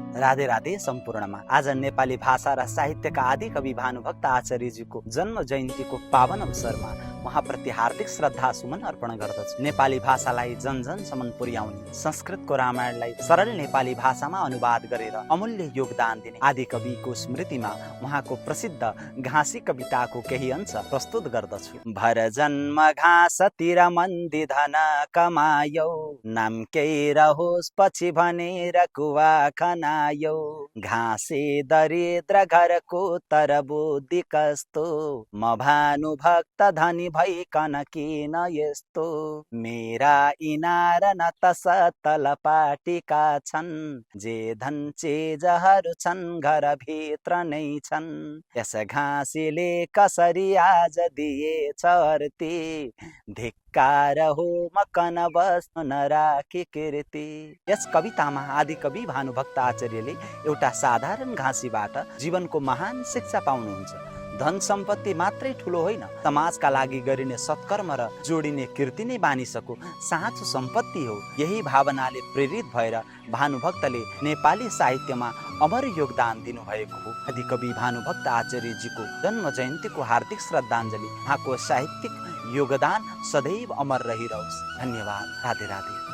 राधे राधे सम्पूर्णमा आज नेपाली भाषा र साहित्यका आदि कवि भानुभक्त आचार्यजीको जन्म जयन्तीको पावन अवसरमा उहाँप्रति हार्दिक श्रद्धा सुमन अर्पण गर्दछु। नेपाली भाषालाई जन जनसम्म पुर्याउने, संस्कृतको रामायणलाई सरल नेपाली भाषामा अनुवाद गरेर अमूल्य योगदान दिने आदि कविको स्मृतिमा उहाँको प्रसिद्ध घाँसी कविताको केही अंश प्रस्तुत गर्दछु। भर जन्म घाँसतिर मन्दी धन कमायौ, नाम केही रहोस् पछि भनेर कुवा खनायौ। घाँसे दरिद्र घरको तर बुद्धि कस्तो, म भानुभक्त धनी भइकन किन यस्तो। मेरा इनार न त सतल पाटीका छन्, जे धन चेजहरू छन् घर भित्र नै छन्। यस घाँसीले कसरी आज दिएछ अर्ती, धिक्कार हो मकन बस्नु नराखी कीर्ति। यस कवितामा आदि कवि भानुभक्त आचार्यले एउटा साधारण घाँसीबाट जीवनको महान शिक्षा पाउनुहुन्छ। धन सम्पत्ति मात्रै ठुलो होइन, समाजका लागि गरिने सत्कर्म र जोडिने कीर्ति नै मानिसको साँचो सम्पत्ति हो। यही भावनाले प्रेरित भएर भानुभक्तले नेपाली साहित्यमा अमर योगदान दिनुभएको हो। आदि कवि भानुभक्त आचार्यजीको जन्म जयन्तीको हार्दिक श्रद्धाञ्जली। उहाँको साहित्यिक योगदान सदैव अमर रहिरहोस्। धन्यवाद। राधे राधे।